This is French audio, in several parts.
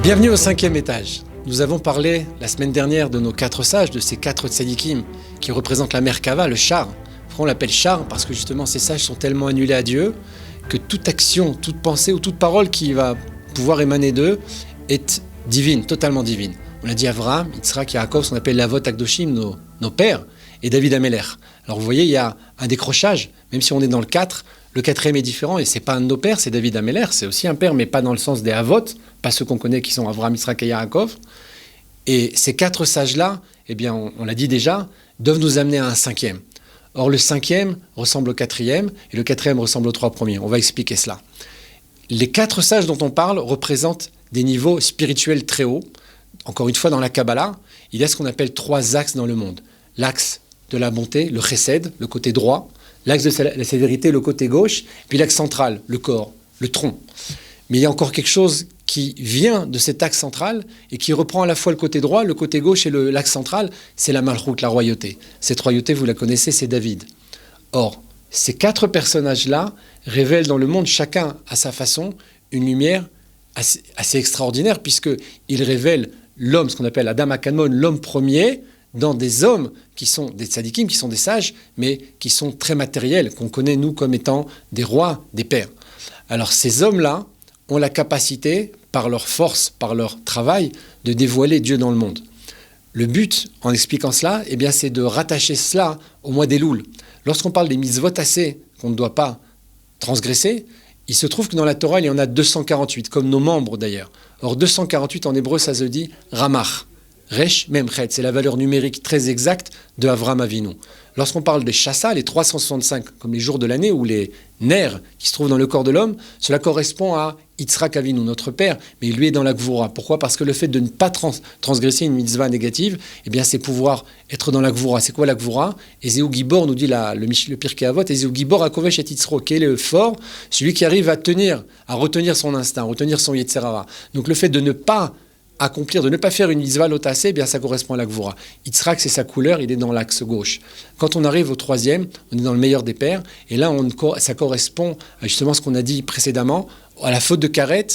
Bienvenue au 5e étage. Nous avons parlé la semaine dernière de nos 4 sages, de ces 4 tzadikim qui représentent la Merkava, le char. Pourquoi on l'appelle char? Parce que justement ces sages sont tellement annulés à Dieu que toute action, toute pensée ou toute parole qui va pouvoir émaner d'eux est divine, totalement divine. On a dit Avraham, Yitzhak, Yaakov, ce qu'on appelle l'Avot Akdoshim, nos pères, et David Améler. Alors vous voyez, il y a un décrochage, même si on est dans le 4, le 4e est différent, et c'est pas un de nos pères, c'est David Améler, c'est aussi un père, mais pas dans le sens des Avot, pas ceux qu'on connaît qui sont Avraham, Yitzhak et Yaakov. Et ces 4 sages-là, eh bien, on l'a dit déjà, doivent nous amener à un 5e. Or, le 5e ressemble au 4e, et le 4e ressemble aux 3 premiers. On va expliquer cela. Les 4 sages dont on parle représentent des niveaux spirituels très hauts. Encore une fois, dans la Kabbalah, il y a ce qu'on appelle 3 axes dans le monde. L'axe de la bonté, le chesed, le côté droit, l'axe de la sévérité, le côté gauche, puis l'axe central, le corps, le tronc. Mais il y a encore quelque chose qui vient de cet axe central et qui reprend à la fois le côté droit, le côté gauche et l'axe central, c'est la malchoute, la royauté. Cette royauté, vous la connaissez, c'est David. Or, ces 4 personnages-là révèlent dans le monde, chacun à sa façon, une lumière assez extraordinaire, puisqu'ils révèlent l'homme, ce qu'on appelle Adam HaKadmon, l'homme premier, dans des hommes qui sont des tzadikim, qui sont des sages, mais qui sont très matériels, qu'on connaît nous comme étant des rois, des pères. Alors ces hommes-là ont la capacité, par leur force, par leur travail, de dévoiler Dieu dans le monde. Le but, en expliquant cela, eh bien, c'est de rattacher cela au mois d'Elul. Lorsqu'on parle des mitzvot assez qu'on ne doit pas transgresser, il se trouve que dans la Torah, il y en a 248, comme nos membres d'ailleurs. Or, 248 en hébreu, ça se dit Ramach. Resh Memchet, c'est la valeur numérique très exacte de Avraham Avinu. Lorsqu'on parle des chassa, les 365, comme les jours de l'année, ou les nerfs qui se trouvent dans le corps de l'homme, cela correspond à Yitzhak Avinu, notre père, mais lui est dans la Gvura. Pourquoi? Parce que le fait de ne pas transgresser une mitzvah négative, eh bien, c'est pouvoir être dans la Gvura. C'est quoi la Gvura? Ezeu Gibor, nous dit le Pirkei Avot, Ezeu Gibor Akovesh et Yitzro, qui est le fort, celui qui arrive à retenir son instinct, à retenir son Yetzer Hara. Donc le fait de ne pas accomplir, de ne pas faire une mitzvah lotassée, eh bien ça correspond à la Gvura. Yitzhak, c'est sa couleur, il est dans l'axe gauche. Quand on arrive au 3e, on est dans le meilleur des pères, et là ça correspond à justement ce qu'on a dit précédemment, à la faute de Karet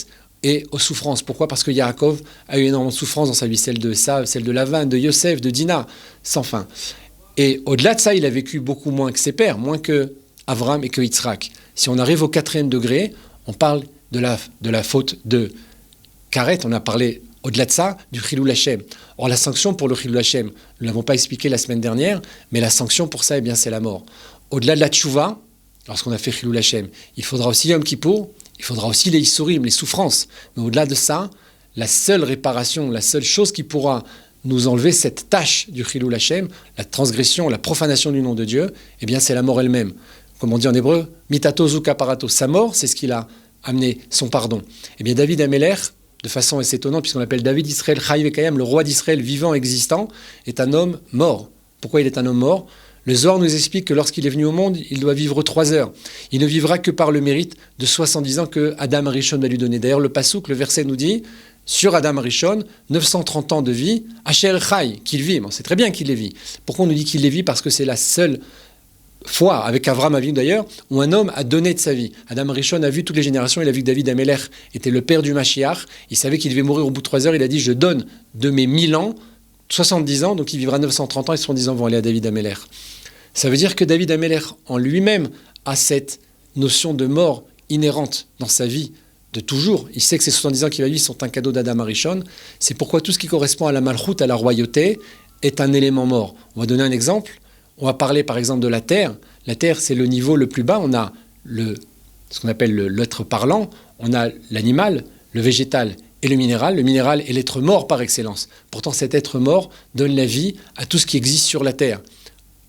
et aux souffrances. Pourquoi? Parce que Yaakov a eu énormément de souffrances dans sa vie, celle de Sav, celle de Lavan, de Yosef, de Dina, sans fin. Et au-delà de ça, il a vécu beaucoup moins que ses pères, moins que Avraham et que Yitzhak. Si on arrive au 4e degré, on parle de la faute de Karet, on a parlé au-delà de ça, du Chilul Hashem. Or, la sanction pour le Chilul Hashem, nous ne l'avons pas expliqué la semaine dernière, mais la sanction pour ça, eh bien, c'est la mort. Au-delà de la tchouva, lorsqu'on a fait Chilul Hashem, il faudra aussi Yom Kippour, il faudra aussi les Issourim, les souffrances. Mais au-delà de ça, la seule réparation, la seule chose qui pourra nous enlever cette tâche du Chilul Hashem, la transgression, la profanation du nom de Dieu, eh bien, c'est la mort elle-même. Comme on dit en hébreu, mitato zu kaparato. Sa mort, c'est ce qui a amené son pardon. Eh bien, David Améler, de façon assez étonnante, puisqu'on l'appelle David Israël Chaï Vekayam, le roi d'Israël vivant, existant, est un homme mort. Pourquoi il est un homme mort? Le Zohar nous explique que lorsqu'il est venu au monde, il doit vivre 3 heures. Il ne vivra que par le mérite de 70 ans que Adam Arishon va lui donner. D'ailleurs, le Passouk, le verset nous dit, sur Adam Arishon, 930 ans de vie, Asher Chaï, qu'il vit. On sait très bien qu'il les vit. Pourquoi on nous dit qu'il les vit? Parce que c'est la seule fois, avec Avraham Avinu d'ailleurs, où un homme a donné de sa vie. Adam Rishon a vu toutes les générations, il a vu que David Améler était le père du Mashiach, il savait qu'il devait mourir au bout de 3 heures, il a dit « Je donne de mes 1000 ans, 70 ans, donc il vivra 930 ans et 70 ans vont aller à David Améler. » Ça veut dire que David Améler, en lui-même, a cette notion de mort inhérente dans sa vie de toujours. Il sait que ces 70 ans qu'il va vivre sont un cadeau d'Adam Rishon. C'est pourquoi tout ce qui correspond à la malchoute, à la royauté, est un élément mort. On va donner un exemple. On va parler par exemple de la terre. La terre, c'est le niveau le plus bas. On a ce qu'on appelle l'être parlant, on a l'animal, le végétal et le minéral. Le minéral est l'être mort par excellence. Pourtant, cet être mort donne la vie à tout ce qui existe sur la terre.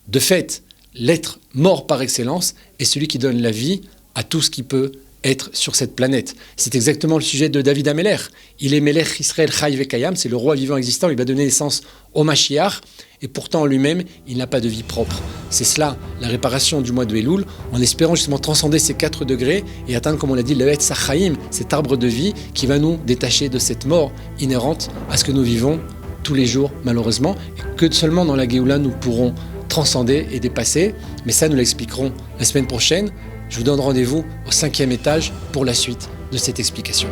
De fait, l'être mort par excellence est celui qui donne la vie à tout ce qui peut être sur cette planète. C'est exactement le sujet de David Améler. Il est Melech Israël Chaï Vekayam, c'est le roi vivant existant, il va donner naissance au Mashiach, et pourtant en lui-même, il n'a pas de vie propre. C'est cela, la réparation du mois de Elul, en espérant justement transcender ces 4 degrés et atteindre, comme on l'a dit, le Etz HaChaim, cet arbre de vie qui va nous détacher de cette mort inhérente à ce que nous vivons tous les jours, malheureusement, et que seulement dans la Géoula, nous pourrons transcender et dépasser. Mais ça, nous l'expliquerons la semaine prochaine. Je vous donne rendez-vous au 5e étage pour la suite de cette explication.